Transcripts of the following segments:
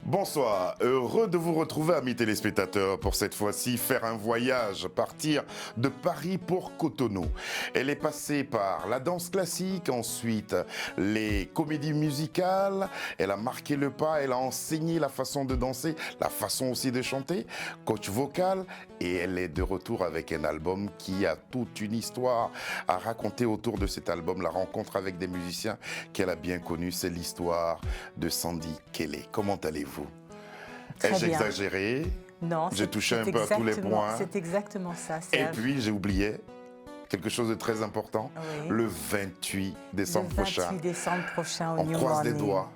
Bonsoir, heureux de vous retrouver amis téléspectateurs pour cette fois-ci faire un voyage, partir de Paris pour Cotonou. Elle est passée par la danse classique, ensuite les comédies musicales, elle a marqué le pas, elle a enseigné la façon de danser, la façon aussi de chanter, coach vocal, et elle est de retour avec un album qui a toute une histoire à raconter autour de cet album, la rencontre avec des musiciens qu'elle a bien connus, c'est l'histoire de Sandy Kelly. Comment allez-vous? Ai-je exagéré? Non, j'ai touché un peu à tous les points. C'est exactement ça, Et Serge. puis, j'ai oublié quelque chose de très important. Oui. Le 28 décembre prochain. Le 28 décembre prochain au On New croise Morning. les doigts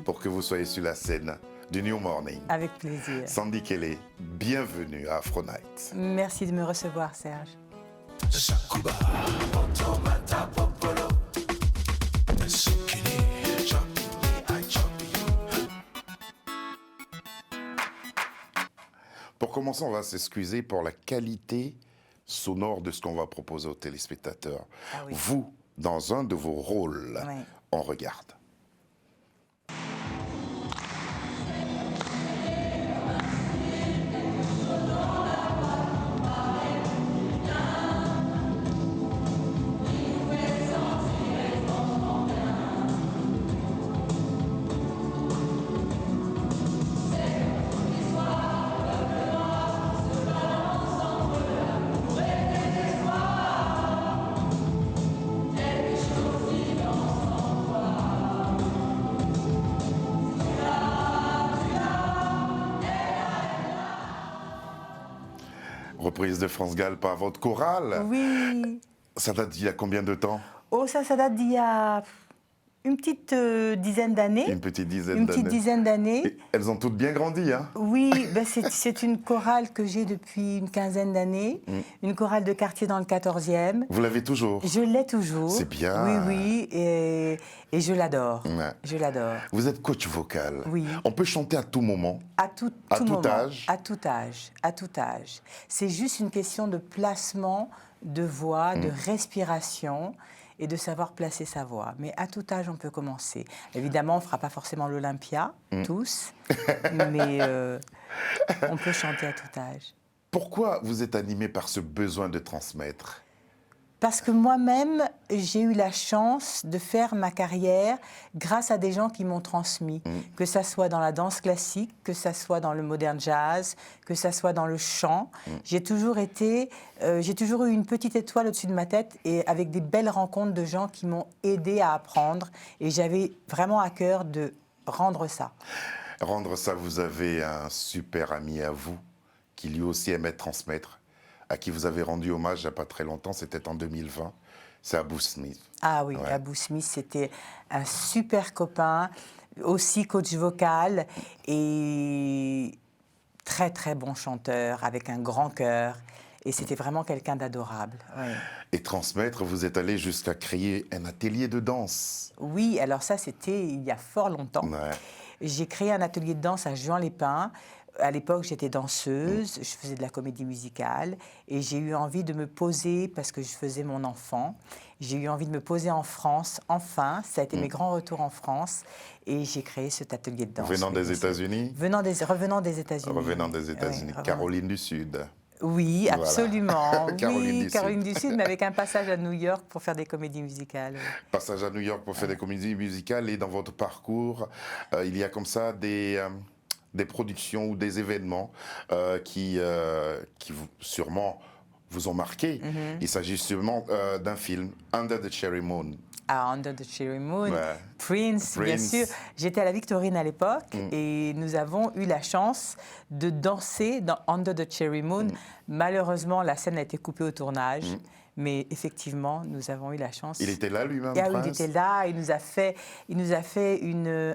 pour que vous soyez sur la scène du New Morning. Avec plaisir. Sandy Kelly, bienvenue à Afro Night. Merci de me recevoir, Serge. Pour commencer, on va s'excuser pour la qualité sonore de ce qu'on va proposer aux téléspectateurs. Ah oui. Vous, dans un de vos rôles, Oui. on regarde. Reprise de France Gall par votre chorale. Oui. Ça date d'il y a combien de temps? Oh, ça date d'il y a une petite dizaine d'années. Une petite dizaine Une d'années. petite dizaine d'années. Et elles ont toutes bien grandi, hein? Oui, ben c'est une chorale que j'ai depuis une quinzaine d'années. Une chorale de quartier dans le 14e. Vous l'avez toujours? Je l'ai toujours. C'est bien. Oui, oui, et je l'adore. Ouais. Je l'adore. Vous êtes coach vocal. Oui. On peut chanter à tout moment. À tout moment, âge. À tout âge. À tout âge. C'est juste une question de placement de voix, de respiration et de savoir placer sa voix. Mais à tout âge, on peut commencer. Évidemment, on ne fera pas forcément l'Olympia, tous, mais on peut chanter à tout âge. Pourquoi vous êtes animé par ce besoin de transmettre? Parce que moi-même, j'ai eu la chance de faire ma carrière grâce à des gens qui m'ont transmis, que ça soit dans la danse classique, que ça soit dans le modern jazz, que ça soit dans le chant. J'ai toujours eu une petite étoile au-dessus de ma tête et avec des belles rencontres de gens qui m'ont aidé à apprendre. Et j'avais vraiment à cœur de rendre ça. Rendre ça, vous avez un super ami à vous qui lui aussi aimait transmettre, à qui vous avez rendu hommage il n'y a pas très longtemps, c'était en 2020, c'est Abou Smith. Ah oui, Ouais. Abou Smith, c'était un super copain, aussi coach vocal et très très bon chanteur, avec un grand cœur. Et c'était vraiment quelqu'un d'adorable. Ouais. Et transmettre, vous êtes allé jusqu'à créer un atelier de danse. Oui, alors ça, c'était il y a fort longtemps. Ouais. J'ai créé un atelier de danse à Juan-les-Pins. À l'époque, j'étais danseuse, je faisais de la comédie musicale et j'ai eu envie de me poser, parce que je faisais mon enfant, j'ai eu envie de me poser en France, enfin, ça a été mes grands retours en France et j'ai créé cet atelier de danse. Venant des États-Unis? Revenant des États-Unis. Revenant des États-Unis, Oui, Caroline du Sud. Oui, Voilà. absolument. Caroline oui, du Caroline Sud. du Sud, mais avec un passage à New York pour faire des comédies musicales. Passage à New York pour faire des comédies musicales et dans votre parcours, il y a comme ça des productions ou des événements qui sûrement vous ont marqué. Il s'agit sûrement d'un film, Under the Cherry Moon. À Under the Cherry Moon, Ouais. Prince, bien Prince. sûr. J'étais à la Victorine à l'époque et nous avons eu la chance de danser dans Under the Cherry Moon. Malheureusement, la scène a été coupée au tournage, mais effectivement, nous avons eu la chance. Il était là lui-même, Ah oui, Prince? il était là, il nous a fait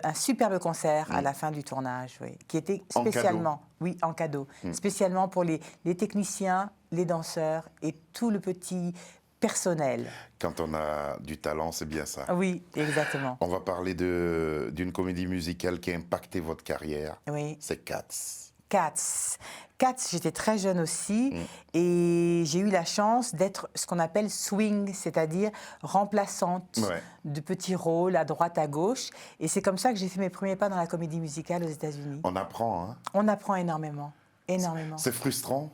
un superbe concert à la fin du tournage, oui, qui était En cadeau. spécialement, oui, en cadeau, spécialement pour les techniciens, les danseurs et tout le petit personnel. Quand on a du talent, c'est bien ça. Oui, exactement. On va parler d'une comédie musicale qui a impacté votre carrière. Oui. C'est Cats. Cats. Cats, j'étais très jeune aussi et j'ai eu la chance d'être ce qu'on appelle swing, c'est-à-dire remplaçante Ouais. de petits rôles à droite, à gauche. Et c'est comme ça que j'ai fait mes premiers pas dans la comédie musicale aux États-Unis. On apprend, hein. On apprend énormément, énormément. C'est frustrant.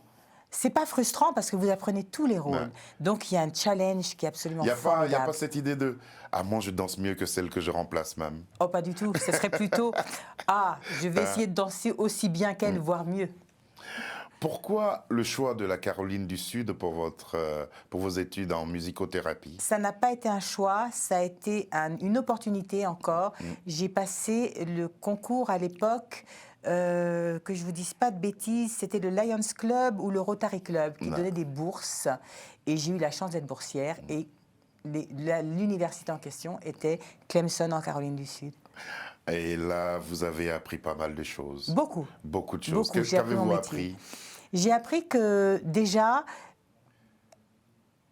C'est pas frustrant parce que vous apprenez tous les rôles. Ouais. Donc il y a un challenge qui est absolument Il n'y a formidable. pas cette idée de « Ah, moi, je danse mieux que celle que je remplace même. Oh, pas du tout. Ce serait plutôt ah, je vais essayer de danser aussi bien qu'elle, voire mieux. » Pourquoi le choix de la Caroline du Sud pour vos études en musicothérapie? Ça n'a pas été un choix, ça a été une opportunité encore. J'ai passé le concours à l'époque, que je ne vous dise pas de bêtises, c'était le Lions Club ou le Rotary Club qui donnait des bourses. Et j'ai eu la chance d'être boursière. Et l'université en question était Clemson en Caroline du Sud. Et là, vous avez appris pas mal de choses. Beaucoup. Beaucoup de choses. Beaucoup. J'ai appris mon Qu'avez-vous métier. appris? J'ai appris que déjà,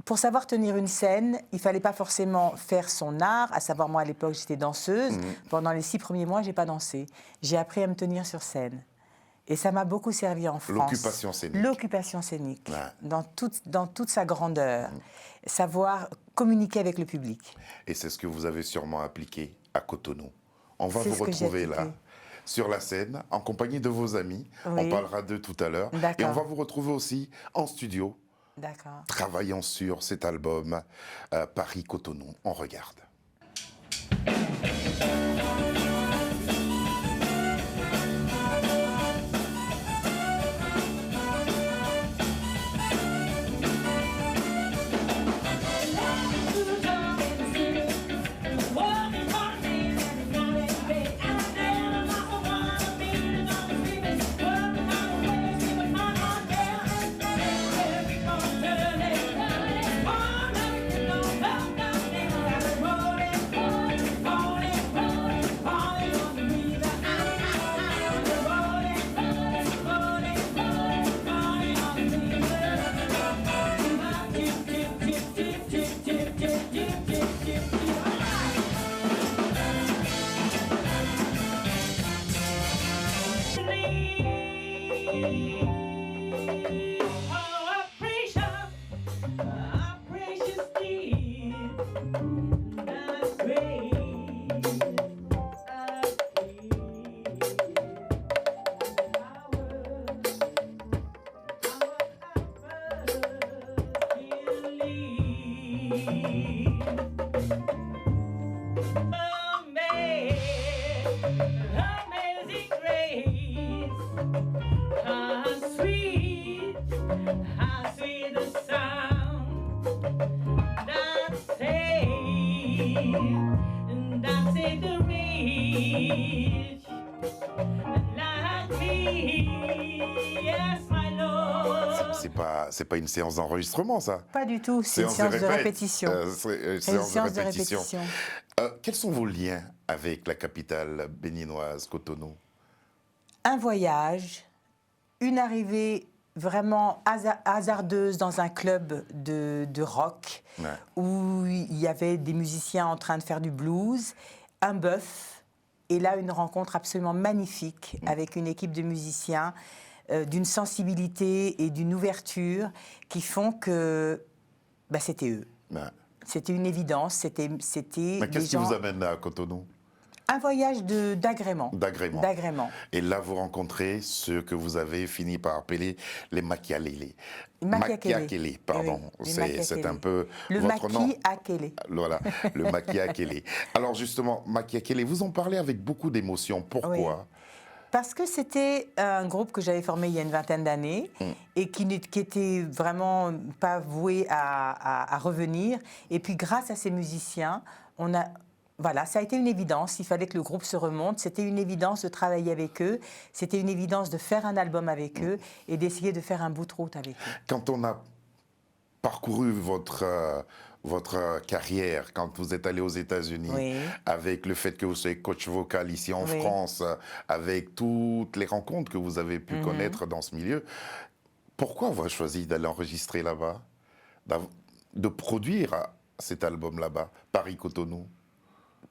pour savoir tenir une scène, il ne fallait pas forcément faire son art. À savoir, moi, à l'époque, j'étais danseuse. Pendant les 6 premiers mois, je n'ai pas dansé. J'ai appris à me tenir sur scène. Et ça m'a beaucoup servi en France. L'occupation scénique. L'occupation scénique, Ouais. dans toute sa grandeur. Savoir communiquer avec le public. Et c'est ce que vous avez sûrement appliqué à Cotonou. On va C'est vous ce que j'ai retrouver là, appliqué. sur la scène, en compagnie de vos amis. Oui. On parlera d'eux tout à l'heure. D'accord. Et on va vous retrouver aussi en studio, D'accord. travaillant sur cet album Paris-Cotonou. On regarde. Amazing grace, how sweet the sound that saved the rich like me. Yes, my Lord. C'est pas une séance d'enregistrement, ça. Pas du tout, c'est une séance de répétition. C'est une séance de répétition. Quels sont vos liens avec la capitale béninoise, Cotonou? Un voyage, une arrivée vraiment hasardeuse dans un club de rock où il y avait des musiciens en train de faire du blues, un bœuf, et là une rencontre absolument magnifique avec une équipe de musiciens d'une sensibilité et d'une ouverture qui font que c'était eux. C'était une évidence, c'était Mais qu'est-ce qui gens... vous amène là à Cotonou? Un voyage d'agrément. D'agrément. Et là, vous rencontrez ceux que vous avez fini par appeler les Machiavelli. Machiavelli, pardon. Oui, c'est un peu le votre nom. Machiavelli. Voilà, le Machiavelli. Alors justement, Machiavelli, vous en parlez avec beaucoup d'émotion. Pourquoi? Oui. Parce que c'était un groupe que j'avais formé il y a une vingtaine d'années et qui était vraiment pas voué à revenir. Et puis grâce à ces musiciens, voilà, ça a été une évidence. Il fallait que le groupe se remonte. C'était une évidence de travailler avec eux. C'était une évidence de faire un album avec eux et d'essayer de faire un bout de route avec eux. Quand on a parcouru votre carrière, quand vous êtes allé aux États-Unis, avec le fait que vous soyez coach vocal ici en France, avec toutes les rencontres que vous avez pu connaître dans ce milieu, pourquoi avoir choisi d'aller enregistrer là-bas, de produire cet album là-bas, Paris-Cotonou?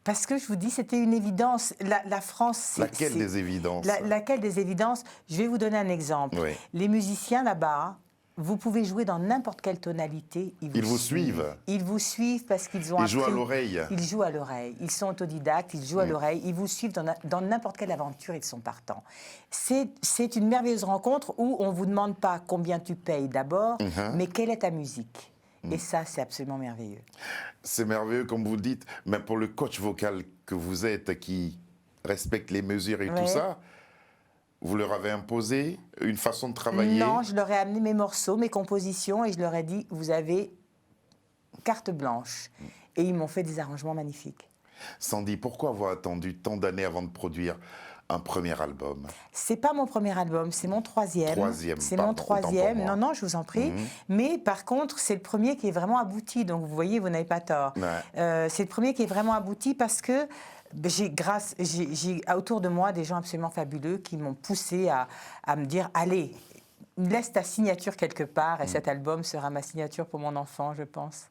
Parce que je vous dis, c'était une évidence. La France, c'est... Laquelle des évidences? Laquelle des évidences? Je vais vous donner un exemple. Oui. Les musiciens là-bas, vous pouvez jouer dans n'importe quelle tonalité. Ils vous suivent. Ils vous suivent parce qu'ils ont Ils appris. jouent à l'oreille. Ils jouent à l'oreille. Ils sont autodidactes, ils jouent à l'oreille. Ils vous suivent dans n'importe quelle aventure, ils sont partants. C'est une merveilleuse rencontre où on ne vous demande pas combien tu payes d'abord, mais quelle est ta musique. Et ça, c'est absolument merveilleux. C'est merveilleux, comme vous le dites, mais pour le coach vocal que vous êtes, qui respecte les mesures et Ouais. tout ça, vous leur avez imposé une façon de travailler? Non, je leur ai amené mes morceaux, mes compositions, et je leur ai dit, vous avez carte blanche. Et ils m'ont fait des arrangements magnifiques. Sandy, pourquoi avoir attendu tant d'années avant de produire un premier album? C'est pas mon premier album, c'est mon troisième. Troisième, C'est pardon, mon autant pour troisième. moi. Non, non, je vous en prie. Mais par contre, c'est le premier qui est vraiment abouti. Donc vous voyez, vous n'avez pas tort. Ouais. C'est le premier qui est vraiment abouti parce que j'ai autour de moi des gens absolument fabuleux qui m'ont poussé à me dire, allez, laisse ta signature quelque part. Et cet album sera ma signature pour mon enfant, je pense.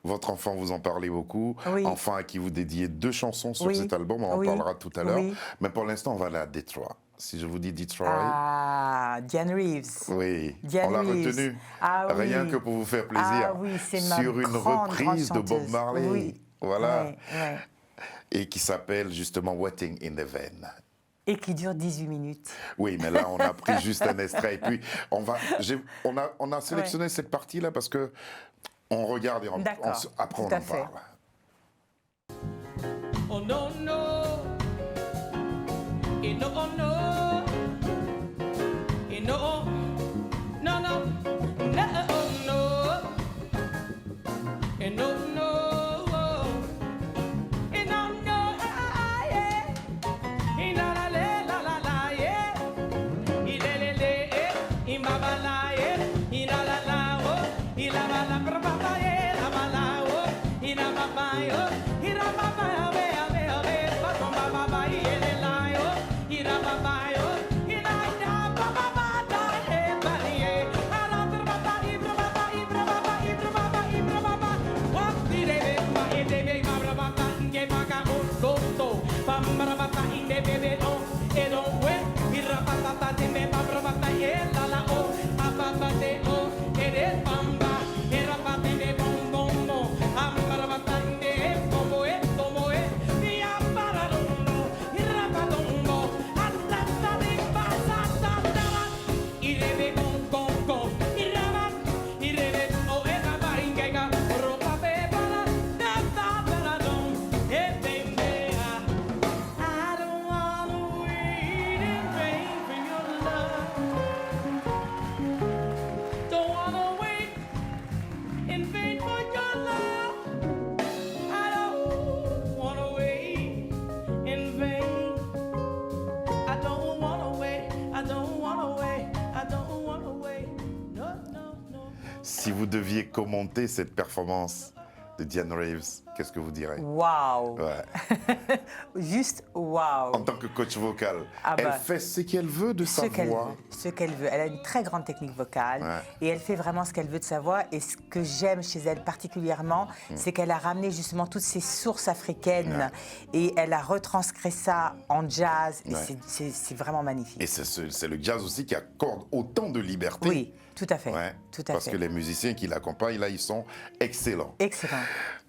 Votre enfant, vous en parlez beaucoup. Oui. Enfant à qui vous dédiez 2 chansons sur Oui. cet album, on en Oui. parlera tout à l'heure. Oui. Mais pour l'instant, on va aller à Detroit. Si je vous dis Detroit, Ah, Diane Reeves. oui, Diane on l'a Reeves. retenu. Ah oui. Rien que pour vous faire plaisir. Ah oui, c'est ma sur une grande, reprise grande de Bob chanteuse. Marley. Oui. Voilà. Ouais, ouais. Et qui s'appelle justement Waiting in the Van. Et qui dure 18 minutes. Oui, mais là, on a pris juste un extrait. Et puis, on a sélectionné cette partie-là parce que on regarde et D'accord, après, on tout à en fait. parle. Oh no no, no oh no, no no no, no oh no, no no, no no yeah, la la la yeah, le le, baba la yeah, la la la oh, la la la baba yeah, la la la oh, la baba yo, la baba. Si vous deviez commenter cette performance de Diane Reeves, qu'est-ce que vous direz? Waouh. Ouais. Juste waouh. En tant que coach vocal, Ah elle bah, fait ce qu'elle veut de sa voix. Ce qu'elle veut. Elle a une très grande technique vocale Ouais. et elle fait vraiment ce qu'elle veut de sa voix. Et ce que j'aime chez elle particulièrement, c'est qu'elle a ramené justement toutes ses sources africaines et elle a retranscrit ça en jazz. Et Ouais. c'est vraiment magnifique. Et c'est le jazz aussi qui accorde autant de liberté. Oui, tout à fait. Ouais, Tout à parce fait. que les musiciens qui l'accompagnent, là, ils sont excellents. Excellent.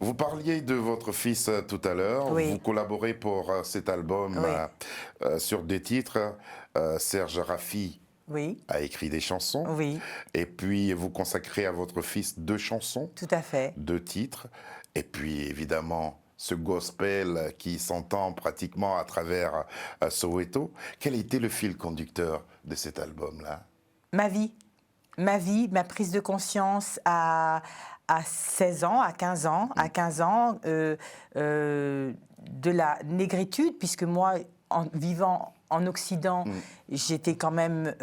Vous parliez de votre fils tout à l'heure. Oui. Vous collaborez pour cet album Oui. sur des titres. Serge Raffi Oui, a écrit des chansons. oui, Et puis, vous consacrez à votre fils 2 chansons, tout à fait. 2 titres. Et puis, évidemment, ce gospel qui s'entend pratiquement à travers Soweto. Quel a été le fil conducteur de cet album-là? Ma vie, ma prise de conscience à 16 ans, à 15 ans, de la négritude, puisque moi, en vivant en Occident, j'étais quand même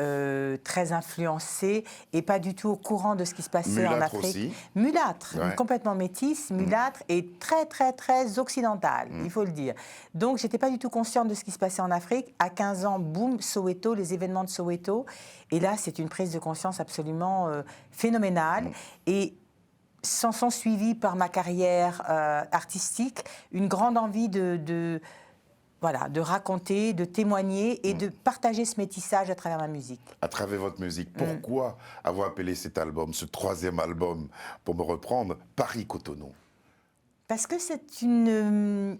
très influencée et pas du tout au courant de ce qui se passait en Mulâtre Afrique. aussi. Mulâtre, Ouais. complètement métisse, mulâtre et très, très, très occidentale, il faut le dire. Donc, j'étais pas du tout consciente de ce qui se passait en Afrique. À 15 ans, boum, Soweto, les événements de Soweto. Et là, c'est une prise de conscience absolument phénoménale. Et s'en sont suivis par ma carrière artistique une grande envie de raconter, de témoigner et de partager ce métissage à travers ma musique. À travers votre musique, pourquoi avoir appelé cet album, ce 3e album, pour me reprendre, Paris-Cotonou? Parce que c'est une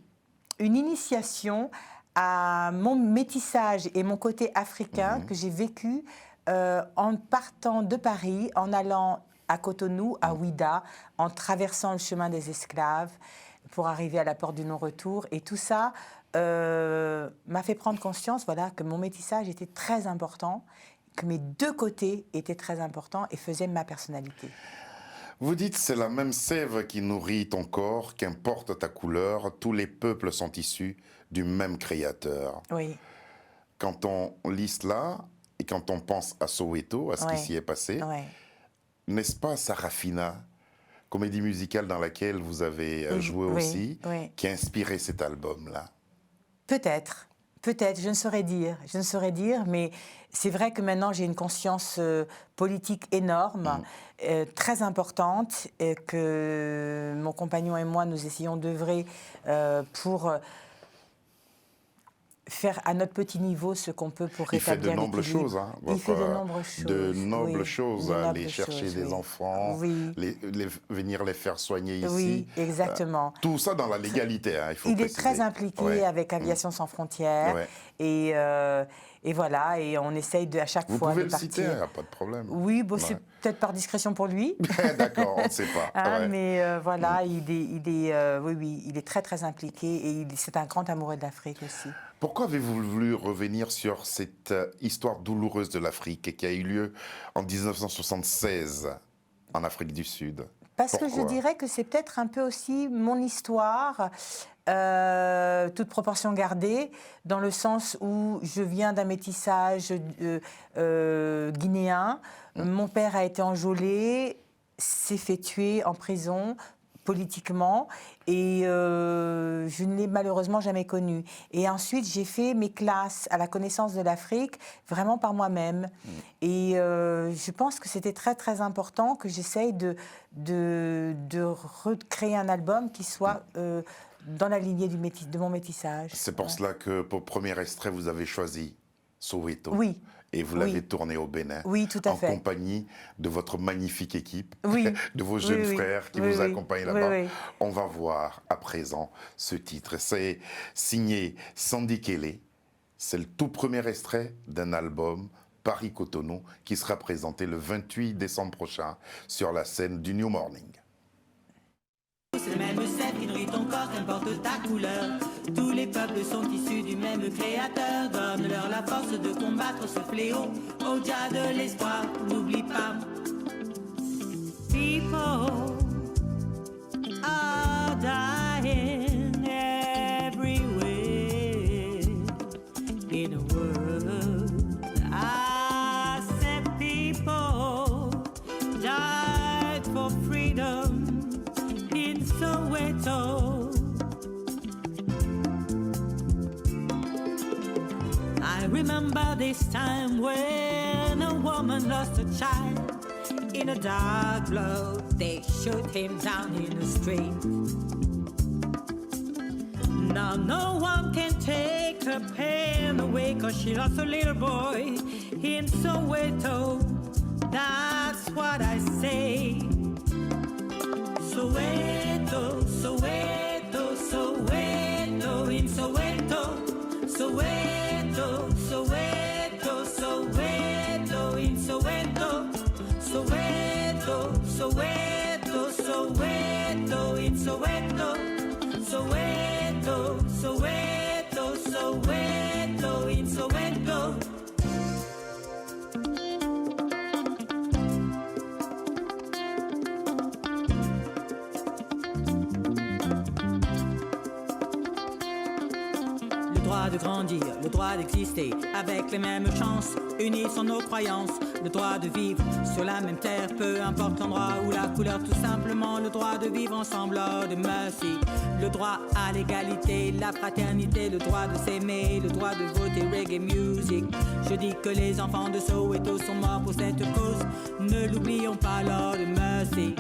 initiation à mon métissage et mon côté africain que j'ai vécu en partant de Paris, en allant à Cotonou, à Ouida, en traversant le chemin des esclaves pour arriver à la porte du non-retour. Et tout ça m'a fait prendre conscience que mon métissage était très important, que mes deux côtés étaient très importants et faisaient ma personnalité. Vous dites, c'est la même sève qui nourrit ton corps, qu'importe ta couleur, tous les peuples sont issus du même créateur. Oui. Quand on lit cela, et quand on pense à Soweto, à ce qui s'y est passé, n'est-ce pas Sarafina, comédie musicale dans laquelle vous avez joué aussi, qui a inspiré cet album-là? Peut-être, je ne saurais dire, mais c'est vrai que maintenant j'ai une conscience politique énorme, très importante, et que mon compagnon et moi, nous essayons d'œuvrer pour faire à notre petit niveau ce qu'on peut pour rétablir l'équilibre. Il fait de nombreuses choses. Hein, il fait de nombreuses choses. De nobles choses, aller chercher des enfants, venir les faire soigner ici. Oui, exactement. Tout ça dans la légalité, hein, il faut préciser. Il est très impliqué avec Aviation Sans Frontières. Et voilà, et on essaye à chaque fois de partir. Vous pouvez le citer, il n'y a pas de problème. Oui, c'est peut-être par discrétion pour lui. D'accord, on ne sait pas. Mais voilà, il est très très impliqué et c'est un grand amoureux de l'Afrique aussi. Pourquoi avez-vous voulu revenir sur cette histoire douloureuse de l'Afrique qui a eu lieu en 1976 en Afrique du Sud? Parce que je dirais que c'est peut-être un peu aussi mon histoire, toute proportion gardée, dans le sens où je viens d'un métissage guinéen. Mon père a été enjôlé, s'est fait tuer en prison politiquement et je ne l'ai malheureusement jamais connu. Et ensuite, j'ai fait mes classes à la connaissance de l'Afrique vraiment par moi-même. Et je pense que c'était très très important que j'essaye de recréer un album qui soit dans la lignée de mon métissage. C'est pour cela que pour premier extrait, vous avez choisi Soweto. Oui. Et vous l'avez tourné au Bénin. Oui, tout à fait. En compagnie de votre magnifique équipe, oui. de vos jeunes frères qui vous accompagnent là-bas. Oui. On va voir à présent ce titre. C'est signé Sandy Kelly. C'est le tout premier extrait d'un album, Paris-Cotonou, qui sera présenté le 28 décembre prochain sur la scène du New Morning. C'est le même sève qui nourrit ton corps, qu'importe ta couleur. Tous les peuples sont issus du même créateur. Donne-leur la force de combattre ce fléau. Au dia de l'espoir, n'oublie pas. People are dying everywhere in the world. I said people died for freedom. Soweto. I remember this time when a woman lost a child in a dark blow. They shot him down in the street. Now no one can take her pain away, 'cause she lost a little boy in Soweto. That's what I say. Soweto, Soweto, Soweto, in Soweto, Soweto, Soweto, Soweto, in Soweto, Soweto, Soweto, Soweto, in Soweto, Soweto, Soweto, Soweto, in Soweto. droit de grandir, le droit d'exister avec les mêmes chances, unis sur nos croyances, le droit de vivre sur la même terre, peu importe l'endroit ou la couleur, tout simplement le droit de vivre ensemble, Lord mercy. Le droit à l'égalité, la fraternité, le droit de s'aimer, le droit de voter reggae music. Je dis que les enfants de Soweto sont morts pour cette cause, ne l'oublions pas, Lord mercy.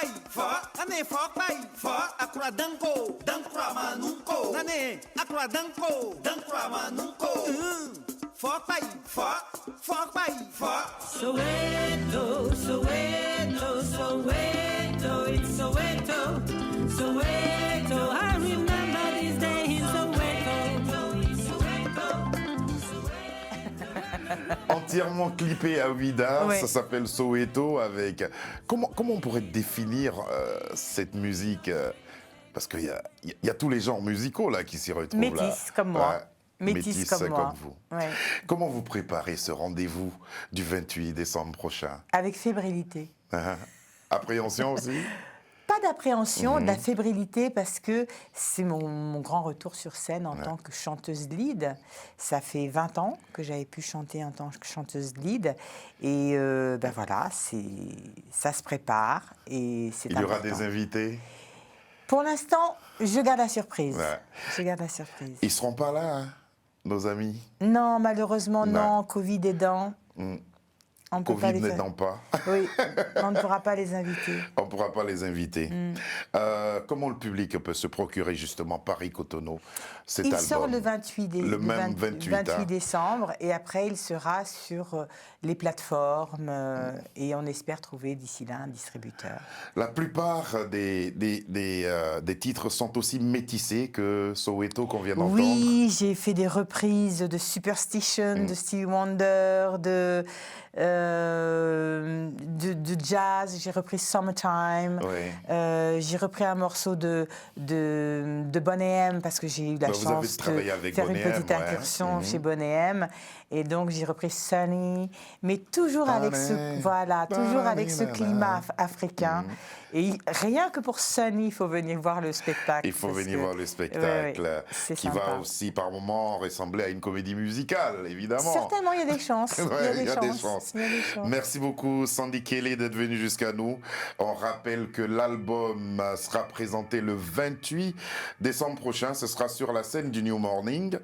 Fok bay, fok akra danko, dankra manunko. Nane, akra danko, dankra manunko. Fok bay, fok bay, fok. Soweto, Soweto, Soweto, it's Soweto, Soweto. I remember this day in Soweto. Entièrement clippé à Ouida, Ouais. ça s'appelle Soweto avec... Comment on pourrait définir cette musique parce qu'il y a tous les genres musicaux là qui s'y retrouvent. Métis, là. comme moi. Ouais, Métis comme moi. vous. Ouais. Comment vous préparez ce rendez-vous du 28 décembre prochain? Avec fébrilité. Appréhension aussi? Pas d'appréhension, de la fébrilité, parce que c'est mon grand retour sur scène en tant que chanteuse lead. Ça fait 20 ans que j'avais pu chanter en tant que chanteuse lead. Et ben voilà, ça se prépare et c'est Il y aura important. des invités? Pour l'instant, je garde la surprise. Ouais. Je garde la surprise. Ils seront pas là, hein, nos amis? Non, malheureusement, Non. non. Covid aidant. On ne peut pas Covid les n'aidant pas. Oui, on ne pourra pas les inviter. On ne pourra pas les inviter. Comment le public peut se procurer justement Paris-Cotonou, cet Il album? sort le 28, Le même 28, hein. décembre et après il sera sur les plateformes et on espère trouver d'ici là un distributeur. La plupart des titres sont aussi métissés que Soweto qu'on vient d'entendre. Oui, j'ai fait des reprises de Superstition, de Stevie Wonder, de jazz, j'ai repris Summertime, Oui. j'ai repris un morceau de Boney M parce que j'ai eu la Bah, vous avez chance travaillé de avec faire Boney une M, petite ouais. incursion chez Boney M. Et donc j'ai repris Sunny, mais toujours avec ce climat africain. Et rien que pour Sunny, il faut venir voir le spectacle. Il faut parce venir que- voir le spectacle, Ouais, c'est qui sympa. va aussi par moments ressembler à une comédie musicale, évidemment. Certainement, il y a des chances. Ouais, Il y a des chances. Merci beaucoup Sandy Kelly d'être venu jusqu'à nous. On rappelle que l'album sera présenté le 28 décembre prochain. Ce sera sur la scène du New Morning.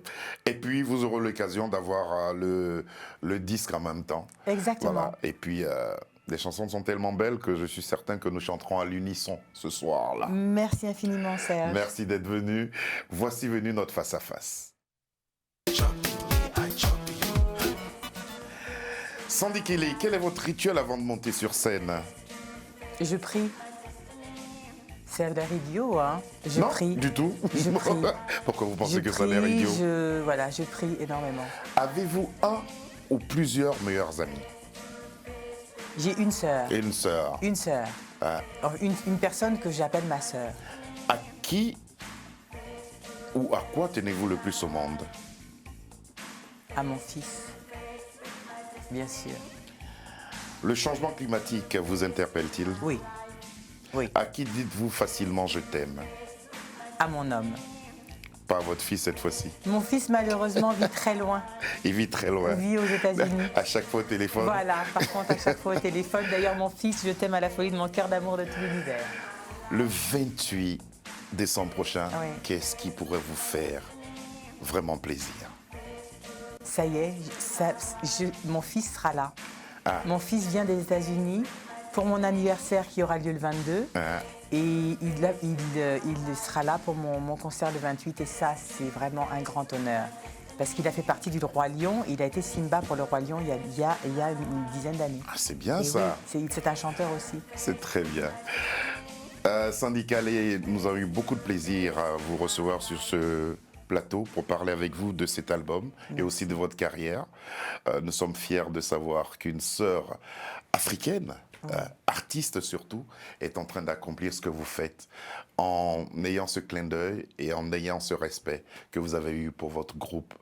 Et puis vous aurez l'occasion d'avoir le disque en même temps. Exactement. Voilà. Et puis les chansons sont tellement belles que je suis certain que nous chanterons à l'unisson ce soir-là. Merci infiniment, Serge. Merci d'être venu. Voici venu notre face-à-face. Sandy Kelly, quel est votre rituel avant de monter sur scène? Je prie. C'est l'air idiot, hein. Je Non, prie. du tout. Je prie. Pourquoi vous pensez Je que ça a l'air prie, idiot? je prie énormément. Avez-vous un ou plusieurs meilleurs amis? J'ai une sœur. Et une sœur? Une sœur. Ah. Une personne que j'appelle ma sœur. À qui ou à quoi tenez-vous le plus au monde? À mon fils. Bien sûr. Le changement climatique vous interpelle-t-il? Oui. Oui. À qui dites-vous facilement je t'aime? À mon homme. Pas à votre fils cette fois-ci. Mon fils, malheureusement, vit très loin. Il vit très loin. Il vit aux États-Unis. À chaque fois au téléphone. Voilà, par contre, à chaque fois au téléphone. D'ailleurs, mon fils, je t'aime à la folie de mon cœur d'amour de tout l'univers. Le 28 décembre prochain, Oui. qu'est-ce qui pourrait vous faire vraiment plaisir? Ça y est, mon fils sera là. Ah. Mon fils vient des États-Unis pour mon anniversaire qui aura lieu le 22. Hein? Et il sera là pour mon concert le 28. Et ça, c'est vraiment un grand honneur. parce qu'il a fait partie du Roi Lion. Il a été Simba pour le Roi Lion il y a une dizaine d'années. Ah, c'est bien Et ça. oui, c'est un chanteur aussi. C'est très bien. Sandy Calais, nous avons eu beaucoup de plaisir à vous recevoir sur ce plateau pour parler avec vous de cet album et aussi de votre carrière. Nous sommes fiers de savoir qu'une sœur africaine, artiste surtout, est en train d'accomplir ce que vous faites en ayant ce clin d'œil et en ayant ce respect que vous avez eu pour votre groupe,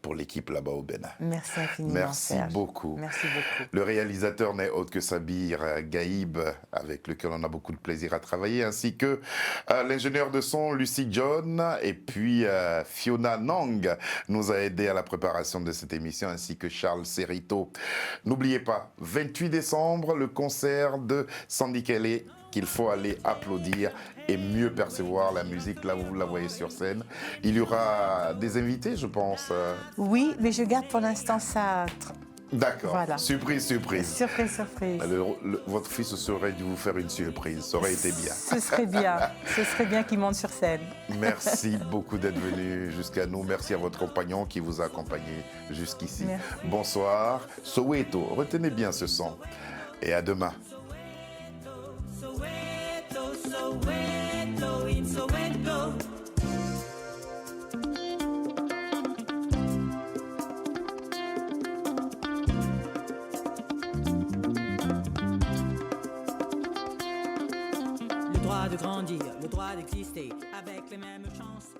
pour l'équipe là-bas au Bénin. Merci infiniment, Merci Serge. beaucoup. Merci beaucoup. Le réalisateur n'est autre que Sabir Gaïb, avec lequel on a beaucoup de plaisir à travailler, ainsi que l'ingénieur de son Lucie John, et puis Fiona Nang nous a aidé à la préparation de cette émission, ainsi que Charles Serrito. N'oubliez pas, 28 décembre, le concert de Sandy Calais, qu'il faut aller applaudir et mieux percevoir la musique là où vous la voyez sur scène. Il y aura des invités, je pense. Oui, mais je garde pour l'instant ça. D'accord. Voilà. Surprise, surprise. Surprise, surprise. Votre fils aurait dû vous faire une surprise. Ça aurait été bien. Ce serait bien. Ce serait bien qu'il monte sur scène. Merci beaucoup d'être venu jusqu'à nous. Merci à votre compagnon qui vous a accompagné jusqu'ici. Merci. Bonsoir. Soweto, retenez bien ce son. Et à demain. Soweto, Soweto, in Soweto. Le droit de grandir, le droit d'exister avec les mêmes chances.